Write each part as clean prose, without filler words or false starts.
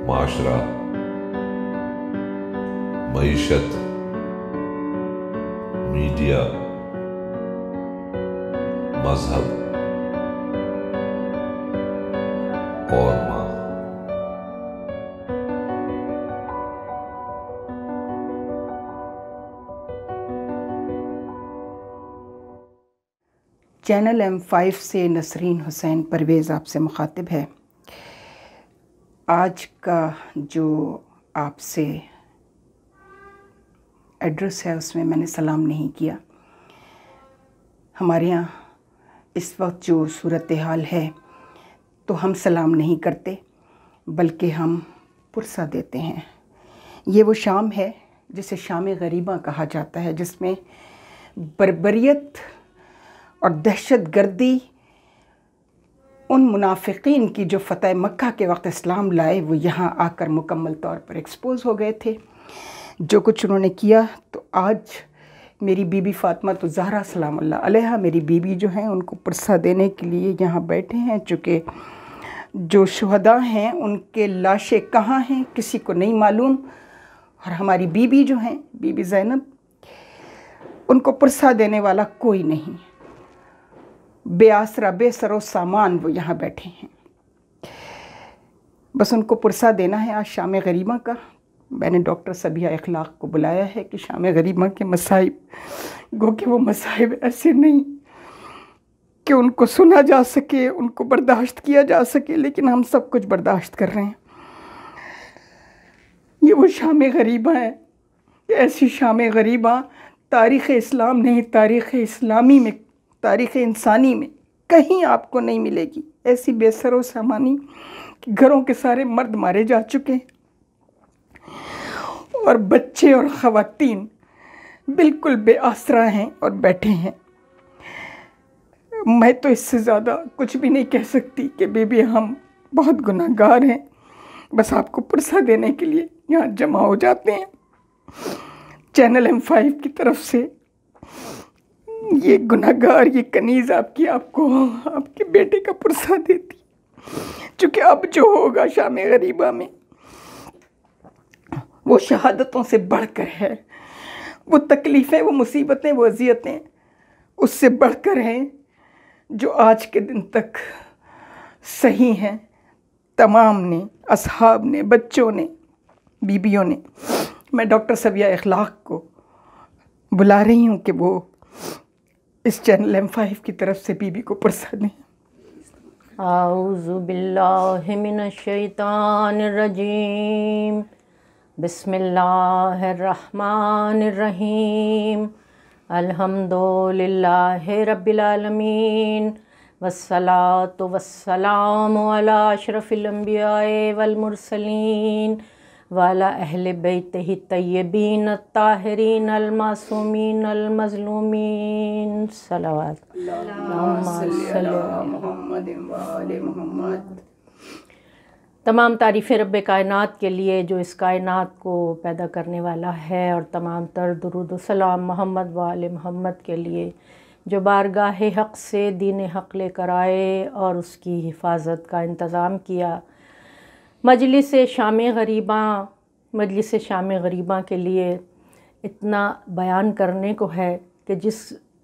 معاشرہ، معیشت، میڈیا، مذہب اور ماں۔ چینل M5 سے نسرین حسین پرویز آپ سے مخاطب ہے۔ آج کا جو آپ سے ایڈریس ہے اس میں نے سلام نہیں کیا۔ ہمارے یہاں اس وقت جو صورتحال ہے تو ہم سلام نہیں کرتے بلکہ ہم پرسہ دیتے ہیں۔ یہ وہ شام ہے جسے شام غریباں کہا جاتا ہے، جس میں بربریت اور دہشت گردی ان منافقین کی جو فتح مکہ کے وقت اسلام لائے وہ یہاں آ کر مکمل طور پر ایکسپوز ہو گئے تھے۔ جو کچھ انہوں نے کیا، تو آج میری بی بی فاطمہ الزہرا سلام اللہ علیہا، میری بیوی جو ہیں ان کو پرسہ دینے کے لیے یہاں بیٹھے ہیں، چونکہ جو شہداء ہیں ان کے لاشیں کہاں ہیں کسی کو نہیں معلوم، اور ہماری بیوی جو ہیں بی بی زینب، ان کو پرسہ دینے والا کوئی نہیں، بے آسرا بے سر و سامان وہ یہاں بیٹھے ہیں۔ بس ان کو پرسہ دینا ہے آج شام غریباں کا۔ میں نے ڈاکٹر سبیہ اخلاق کو بلایا ہے کہ شام غریباں کے مصائب، گو کہ وہ مصائب ایسے نہیں کہ ان کو سنا جا سکے، ان کو برداشت کیا جا سکے، لیکن ہم سب کچھ برداشت کر رہے ہیں۔ یہ وہ شام غریباں ہیں، ایسی شام غریباں تاریخ اسلام نہیں، تاریخ اسلامی میں، تاریخ انسانی میں کہیں آپ کو نہیں ملے گی۔ ایسی بے سر و سامانی کہ گھروں کے سارے مرد مارے جا چکے ہیں اور بچے اور خواتین بالکل بے آسرا ہیں اور بیٹھے ہیں۔ میں تو اس سے زیادہ کچھ بھی نہیں کہہ سکتی کہ بی ہم بہت گناہ گار ہیں، بس آپ کو پرسہ دینے کے لیے یہاں جمع ہو جاتے ہیں۔ چینل M5 کی طرف سے یہ گناہ گار، یہ کنیز آپ کو آپ کے بیٹے کا پرسہ دیتی، چونکہ اب جو ہوگا شام غریبہ میں وہ شہادتوں سے بڑھ کر ہے، وہ تکلیفیں، وہ مصیبتیں، وہ اذیتیں اس سے بڑھ کر ہیں جو آج کے دن تک صحیح ہیں۔ تمام نے، اصحاب نے، بچوں نے، بیویوں نے۔ میں ڈاکٹر سبیہ اخلاق کو بلا رہی ہوں کہ وہ اس چینل M5 کی طرف سے بیوی کو پرسہ دیں۔ اعوذ باللہ من الشیطان الرجیم، بسم اللہ الرحمن الرحیم، الحمد للہ رب العالمین، والصلاة والسلام علی اشرف الانبیاء والمرسلین وعلی اہل بیتہ الطیبین الطاہرین المعصومین المظلومین، صلوات اللہم صلی علی محمد وآل محمد۔ تمام تعریف رب کائنات کے لیے جو اس کائنات کو پیدا کرنے والا ہے، اور تمام تر درود و سلام محمد وآل محمد کے لیے جو بارگاہ حق سے دین حق لے کر آئے اور اس کی حفاظت کا انتظام کیا۔ مجلس شام غریباں کے لیے اتنا بیان کرنے کو ہے کہ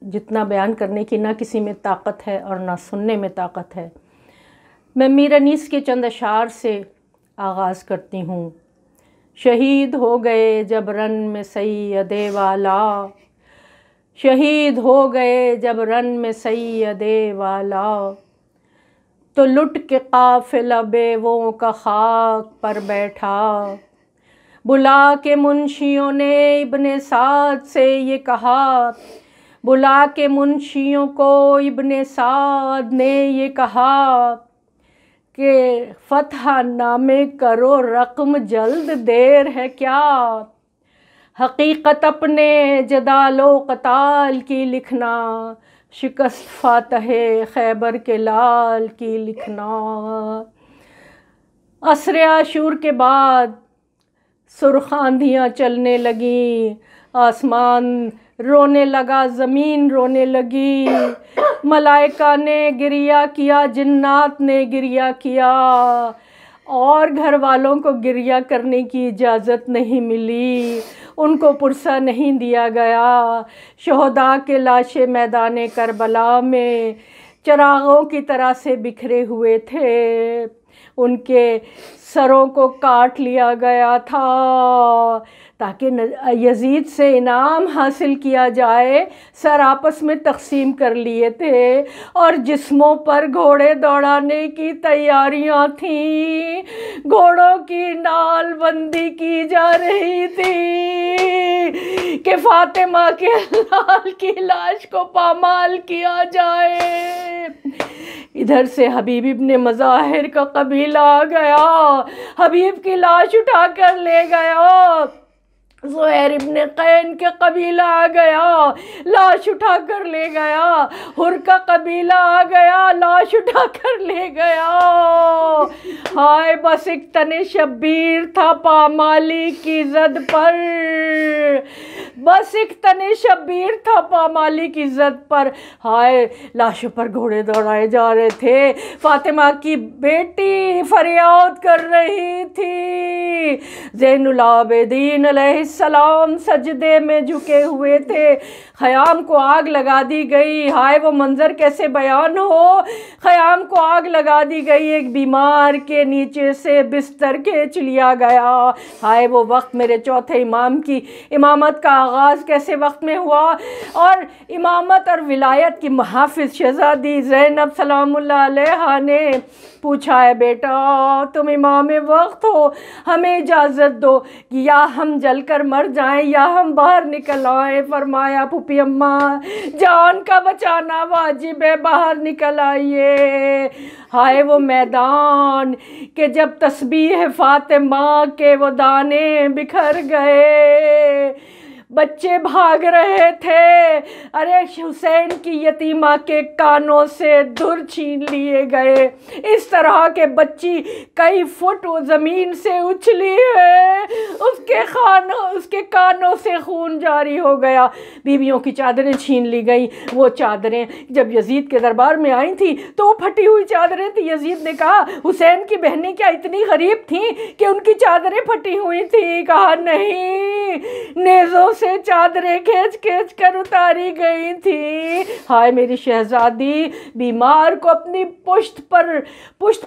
جتنا بیان کرنے کی نہ کسی میں طاقت ہے اور نہ سننے میں طاقت ہے۔ میں میر انیس کے چند اشعار سے آغاز کرتی ہوں۔ شہید ہو گئے جب رن میں سید والا، شہید ہو گئے جب رن میں سید والا، تو لٹ کے قافلہ بیووں کا خاک پر بیٹھا، بلا کے منشیوں نے ابن سعد سے یہ کہا، بلا کے منشیوں کو ابن سعد نے یہ کہا کہ فتح نامے کرو رقم جلد دیر ہے کیا، حقیقت اپنے جدال و قتال کی لکھنا، شکست فاتح خیبر کے لال کی لکھنا۔ عصر عاشور کے بعد سرخ آندھیاں چلنے لگیں، آسمان رونے لگا، زمین رونے لگی، ملائکہ نے گریہ کیا، جنات نے گریہ کیا، اور گھر والوں کو گریہ کرنے کی اجازت نہیں ملی، ان کو پرسہ نہیں دیا گیا۔ شہداء کے لاشیں میدان کربلا میں چراغوں کی طرح سے بکھرے ہوئے تھے، ان کے سروں کو کاٹ لیا گیا تھا تاکہ یزید سے انعام حاصل کیا جائے۔ سر آپس میں تقسیم کر لیے تھے اور جسموں پر گھوڑے دوڑانے کی تیاریاں تھیں، گھوڑوں کی نال بندی کی جا رہی تھی کہ فاطمہ کے لال کی لاش کو پامال کیا جائے۔ ادھر سے حبیب ابن مظاہر کا قبیلہ آ گیا، حبیب کی لاش اٹھا کر لے گیا۔ زہیر ابن قین کے قبیلہ آ گیا، لاش اٹھا کر لے گیا۔ حر کا قبیلہ آ گیا، لاش اٹھا کر لے گیا۔ ہائے بس ایک تن شبیر تھا پامالی کی زد پر، بس ایک تن شبیر تھا پامالی کی زد پر۔ ہائے لاشوں پر گھوڑے دوڑائے جا رہے تھے، فاطمہ کی بیٹی فریاد کر رہی تھی۔ زین العابدین علیہ السلام سجدے میں جھکے ہوئے تھے، خیام کو آگ لگا دی گئی۔ ہائے وہ منظر کیسے بیان ہو، خیام کو آگ لگا دی گئی، ایک بیمار کے نیچے سے بستر کھینچ لیا گیا۔ ہائے وہ وقت، میرے چوتھے امام کی امامت کا آغاز کیسے وقت میں ہوا، اور امامت اور ولایت کی محافظ شہزادی زینب سلام اللہ علیہا نے پوچھا ہے بیٹا تم امام وقت ہو، ہمیں اجازت دو کہ یا ہم جل کر مر جائیں یا ہم باہر نکل آئیں۔ فرمایا پھوپھی اماں جان کا بچانا واجب ہے، باہر نکل آئیے۔ ہائے وہ میدان کہ جب تسبیح فاطمہ کے وہ دانے بکھر گئے، بچے بھاگ رہے تھے، ارے حسین کی یتیمہ کے کانوں سے دھر چھین لیے گئے۔ اس طرح کے بچی کئی فٹ زمین سے اچھلی ہے، اس کے کانوں سے خون جاری ہو گیا۔ بیویوں کی چادریں چھین لی گئی۔ وہ چادریں جب یزید کے دربار میں آئی تھی تو وہ پھٹی ہوئی چادریں تھی۔ یزید نے کہا حسین کی بہنیں کیا اتنی غریب تھیں کہ ان کی چادریں پھٹی ہوئی تھی؟ کہا نہیں، نیزوں سے چادریں کھینچ کھینچ کر اتاری گئی تھی۔ ہائے میری شہزادی، بیمار کو اپنی پشت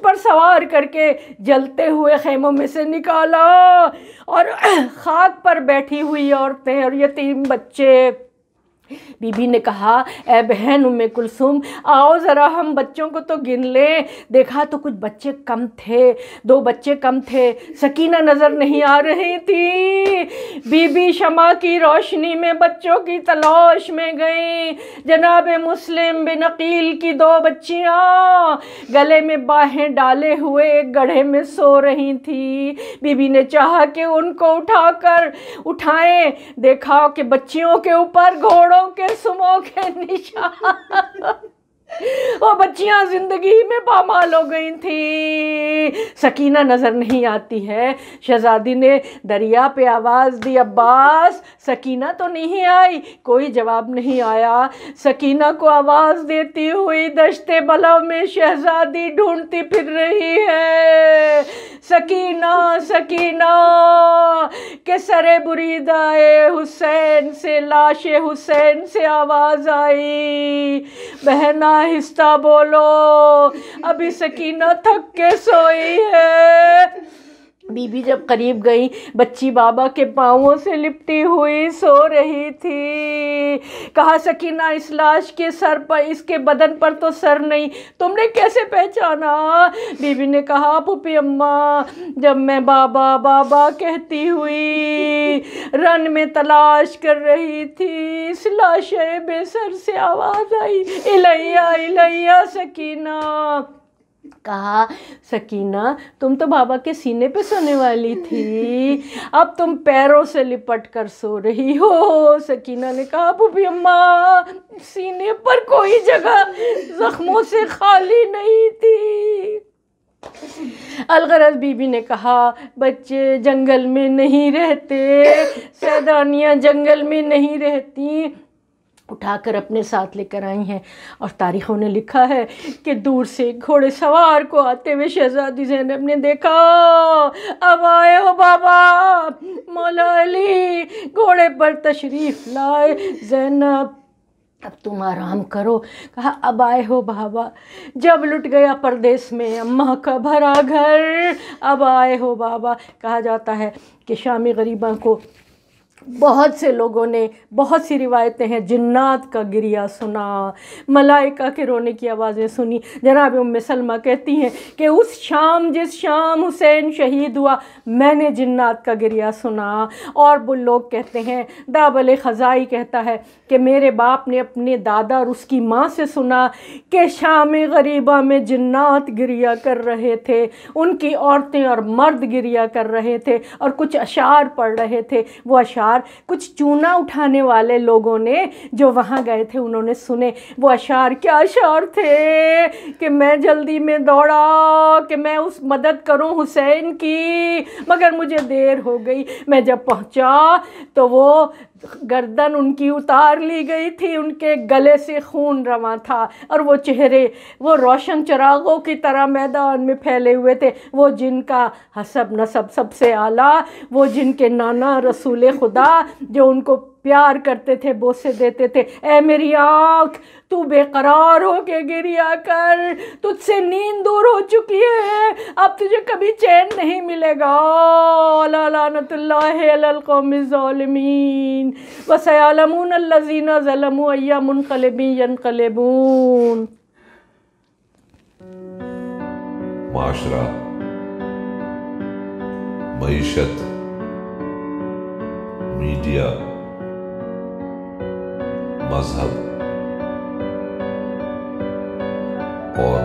پر سوار کر کے جلتے ہوئے خیموں میں سے نکالا، اور خاک پر بیٹھی ہوئی عورتیں اور یتیم بچے۔ بی بی نے کہا اے بہن ام کلثوم آؤ ذرا ہم بچوں کو تو گن لیں۔ دیکھا تو کچھ بچے کم تھے، 2 بچے کم تھے، سکینہ نظر نہیں آ رہی تھی۔ بی بی شمع کی روشنی میں بچوں کی تلاش میں گئیں۔ جناب مسلم بن عقیل کی 2 بچیاں گلے میں باہیں ڈالے ہوئے ایک گڑھے میں سو رہی تھی۔ بی بی نے چاہا کہ ان کو اٹھائیں، دیکھا کہ بچیوں کے اوپر گھوڑوں کے سموں کے نشان، وہ بچیاں زندگی میں پامال ہو گئی تھیں۔ سکینہ نظر نہیں آتی ہے۔ شہزادی نے دریا پہ آواز دی عباس، سکینہ تو نہیں آئی؟ کوئی جواب نہیں آیا۔ سکینہ کو آواز دیتی ہوئی دشت بلو میں شہزادی ڈھونڈتی پھر رہی ہے۔ سکینہ سکینہ کہ سر بریدہ حسین سے، لاش حسین سے آواز آئی، بہن آہستہ بولو، ابھی سکینہ تھک کے سوئی ہے۔ بی بی جب قریب گئی، بچی بابا کے پاؤں سے لپٹی ہوئی سو رہی تھی۔ کہا سکینہ اس لاش کے سر پر، اس کے بدن پر تو سر نہیں، تم نے کیسے پہچانا؟ بی بی نے کہا پھوپھی اماں جب میں بابا بابا کہتی ہوئی رن میں تلاش کر رہی تھی، اس لاش بے سر سے آواز آئی الیہ الیہ سکینہ۔ کہا سکینہ تم تو بابا کے سینے پہ سونے والی تھی، اب تم پیروں سے لپٹ کر سو رہی ہو۔ سکینہ نے کہا پھوپھی اماں سینے پر کوئی جگہ زخموں سے خالی نہیں تھی۔ الغرض بی بی نے کہا بچے جنگل میں نہیں رہتے، سیدانیاں جنگل میں نہیں رہتی، اٹھا کر اپنے ساتھ لے کر آئی ہیں، اور تاریخوں نے لکھا ہے کہ دور سے گھوڑے سوار کو آتے ہوئے شہزادی زینب نے دیکھا، اب آئے ہو بابا، مولا علی گھوڑے پر تشریف لائے، زینب اب تم آرام کرو، کہا اب آئے ہو بابا، جب لٹ گیا پردیس میں اماں کا بھرا گھر، اب آئے ہو بابا۔ کہا جاتا ہے کہ شامی غریباں کو بہت سے لوگوں نے، بہت سی روایتیں ہیں، جنات کا گریہ سنا، ملائکہ کے رونے کی آوازیں سنی۔ جناب ام سلمہ کہتی ہیں کہ اس شام، جس شام حسین شہید ہوا، میں نے جنات کا گریہ سنا۔ اور وہ لوگ کہتے ہیں، دابل خزائی کہتا ہے کہ میرے باپ نے اپنے دادا اور اس کی ماں سے سنا کہ شام غریبہ میں جنات گریہ کر رہے تھے، ان کی عورتیں اور مرد گریہ کر رہے تھے اور کچھ اشعار پڑھ رہے تھے۔ وہ اشعار کچھ چونا اٹھانے والے لوگوں نے جو وہاں گئے تھے انہوں نے سنے۔ وہ اشعار کیا اشعار تھے کہ میں جلدی میں دوڑا کہ میں اس مدد کروں حسین کی، مگر مجھے دیر ہو گئی۔ میں جب پہنچا تو وہ گردن ان کی اتار لی گئی تھی، ان کے گلے سے خون رواں تھا، اور وہ چہرے وہ روشن چراغوں کی طرح میدان میں پھیلے ہوئے تھے۔ وہ جن کا حسب نسب سب سے اعلیٰ، وہ جن کے نانا رسول خدا جو ان کو پیار کرتے تھے، بوسے دیتے تھے، اے میری آنکھ تو بے قرار ہو کے گریہ کر، تجھ سے نیند دور ہو چکی ہے، اب تجھے کبھی چین نہیں ملے گا۔ لا لعنت اللہ علی القوم الظالمین وسیعلمون الذین ظلموا ای منقلب ینقلبون۔ معاشرہ، معیشت، میڈیا، مذہب اور